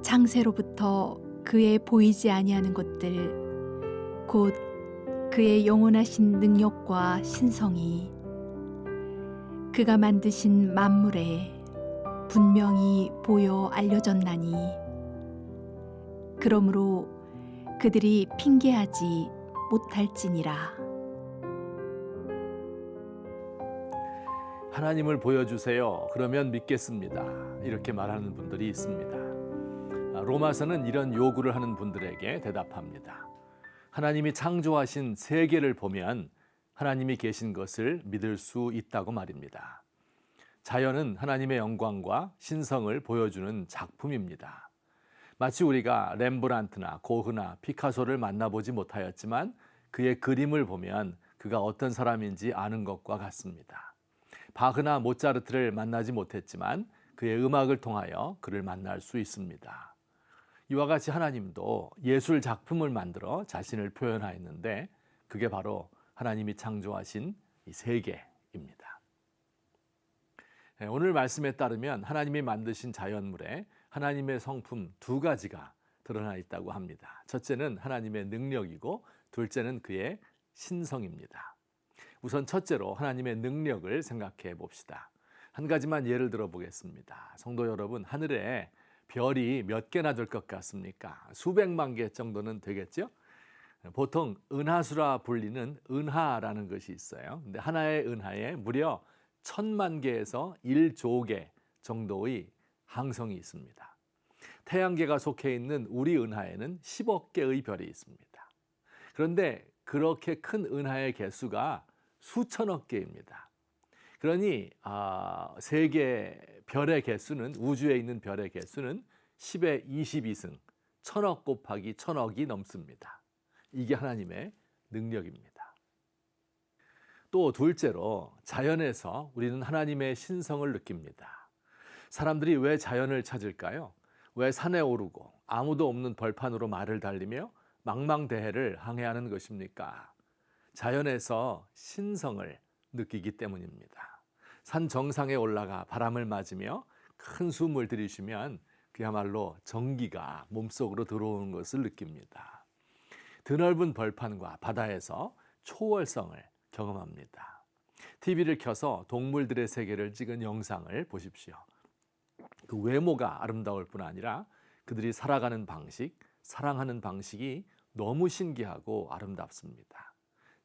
창세로부터 그의 보이지 아니하는 것들 곧 그의 영원하신 능력과 신성이 그가 만드신 만물에 분명히 보여 알려졌나니 그러므로 그들이 핑계하지 못할지니라. 하나님을 보여주세요. 그러면 믿겠습니다. 이렇게 말하는 분들이 있습니다. 로마서는 이런 요구를 하는 분들에게 대답합니다. 하나님이 창조하신 세계를 보면 하나님이 계신 것을 믿을 수 있다고 말입니다. 자연은 하나님의 영광과 신성을 보여주는 작품입니다. 마치 우리가 렘브란트나 고흐나 피카소를 만나보지 못하였지만 그의 그림을 보면 그가 어떤 사람인지 아는 것과 같습니다. 바흐나 모차르트를 만나지 못했지만 그의 음악을 통하여 그를 만날 수 있습니다. 이와 같이 하나님도 예술 작품을 만들어 자신을 표현하였는데 그게 바로 하나님이 창조하신 이 세계입니다. 오늘 말씀에 따르면 하나님이 만드신 자연물에 하나님의 성품 두 가지가 드러나 있다고 합니다. 첫째는 하나님의 능력이고 둘째는 그의 신성입니다. 우선 첫째로 하나님의 능력을 생각해 봅시다. 한 가지만 예를 들어 보겠습니다. 성도 여러분, 하늘에 별이 몇 개나 될 것 같습니까? 수백만 개 정도는 되겠죠? 보통 은하수라 불리는 은하라는 것이 있어요. 근데 하나의 은하에 무려 1000만 개에서 1조 개 정도의 항성이 있습니다. 태양계가 속해 있는 우리 은하에는 10억 개의 별이 있습니다. 그런데 그렇게 큰 은하의 개수가 수천억 개입니다. 그러니 세계 별의 개수는, 우주에 있는 별의 개수는 10의 22승, 1000억 곱하기 1000억이 넘습니다. 이게 하나님의 능력입니다. 또 둘째로 자연에서 우리는 하나님의 신성을 느낍니다. 사람들이 왜 자연을 찾을까요? 왜 산에 오르고 아무도 없는 벌판으로 말을 달리며 망망대해를 항해하는 것입니까? 자연에서 신성을 느끼기 때문입니다. 산 정상에 올라가 바람을 맞으며 큰 숨을 들이쉬면 그야말로 전기가 몸속으로 들어오는 것을 느낍니다. 드넓은 벌판과 바다에서 초월성을 경험합니다. TV를 켜서 동물들의 세계를 찍은 영상을 보십시오. 그 외모가 아름다울 뿐 아니라 그들이 살아가는 방식, 사랑하는 방식이 너무 신기하고 아름답습니다.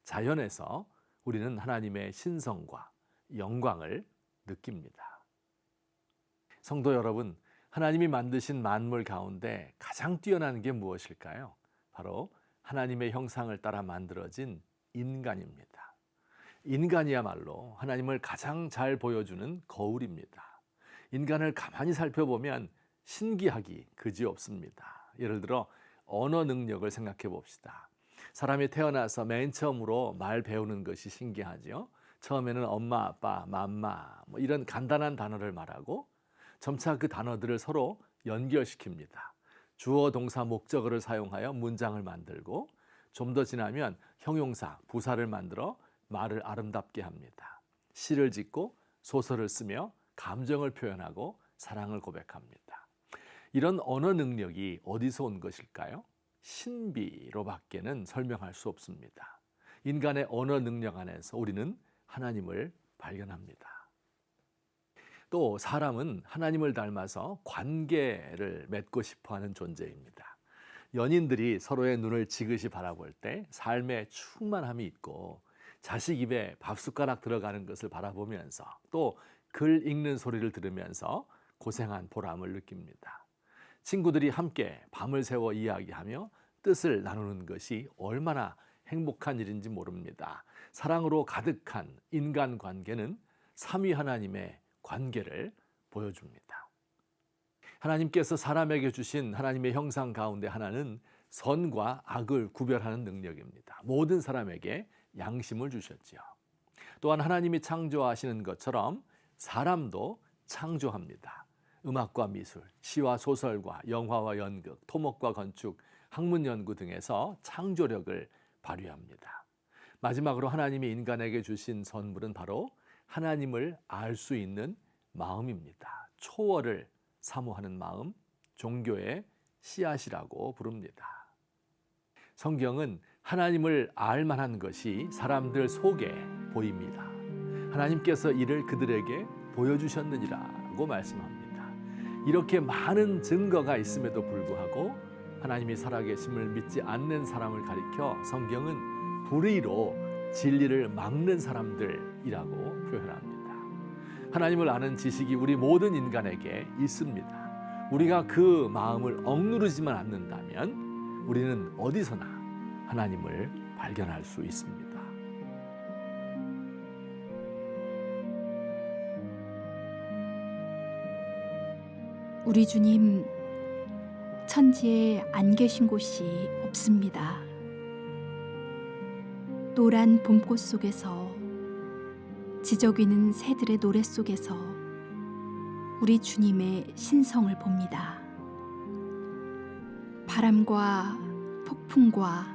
자연에서 우리는 하나님의 신성과 영광을 느낍니다. 성도 여러분, 하나님이 만드신 만물 가운데 가장 뛰어난 게 무엇일까요? 바로 하나님의 형상을 따라 만들어진 인간입니다. 인간이야말로 하나님을 가장 잘 보여주는 거울입니다. 인간을 가만히 살펴보면 신기하기 그지없습니다. 예를 들어 언어 능력을 생각해 봅시다. 사람이 태어나서 맨 처음으로 말 배우는 것이 신기하죠. 처음에는 엄마, 아빠, 맘마 이런 간단한 단어를 말하고 점차 그 단어들을 서로 연결시킵니다. 주어, 동사, 목적어를 사용하여 문장을 만들고 좀 더 지나면 형용사, 부사를 만들어 말을 아름답게 합니다. 시를 짓고 소설을 쓰며 감정을 표현하고 사랑을 고백합니다. 이런 언어 능력이 어디서 온 것일까요? 신비로밖에는 설명할 수 없습니다. 인간의 언어 능력 안에서 우리는 하나님을 발견합니다. 또 사람은 하나님을 닮아서 관계를 맺고 싶어하는 존재입니다. 연인들이 서로의 눈을 지그시 바라볼 때 삶에 충만함이 있고 자식 입에 밥숟가락 들어가는 것을 바라보면서 또 글 읽는 소리를 들으면서 고생한 보람을 느낍니다. 친구들이 함께 밤을 새워 이야기하며 뜻을 나누는 것이 얼마나 행복한 일인지 모릅니다. 사랑으로 가득한 인간관계는 삼위 하나님의 관계를 보여줍니다. 하나님께서 사람에게 주신 하나님의 형상 가운데 하나는 선과 악을 구별하는 능력입니다. 모든 사람에게 양심을 주셨지요. 또한 하나님이 창조하시는 것처럼 사람도 창조합니다. 음악과 미술, 시와 소설과 영화와 연극, 토목과 건축, 학문 연구 등에서 창조력을 발휘합니다. 마지막으로 하나님이 인간에게 주신 선물은 바로 하나님을 알 수 있는 마음입니다. 초월을 사모하는 마음, 종교의 씨앗이라고 부릅니다. 성경은 하나님을 알 만한 것이 사람들 속에 보입니다. 하나님께서 이를 그들에게 보여주셨느니라고 말씀합니다. 이렇게 많은 증거가 있음에도 불구하고 하나님이 살아계심을 믿지 않는 사람을 가리켜 성경은 불의로 진리를 막는 사람들이라고 표현합니다. 하나님을 아는 지식이 우리 모든 인간에게 있습니다. 우리가 그 마음을 억누르지만 않는다면 우리는 어디서나 하나님을 발견할 수 있습니다. 우리 주님, 천지에 안 계신 곳이 없습니다. 노란 봄꽃 속에서 지저귀는 새들의 노래 속에서 우리 주님의 신성을 봅니다. 바람과 폭풍과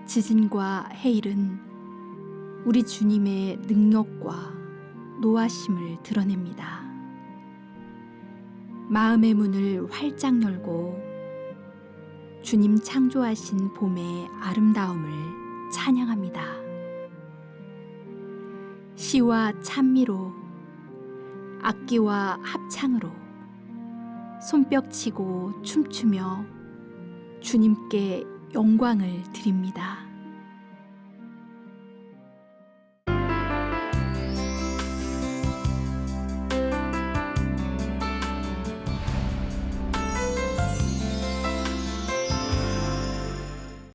지진과 해일은 우리 주님의 능력과 노하심을 드러냅니다. 마음의 문을 활짝 열고 주님 창조하신 봄의 아름다움을 찬양합니다. 시와 찬미로, 악기와 합창으로 손뼉치고 춤추며 주님께 영광을 드립니다.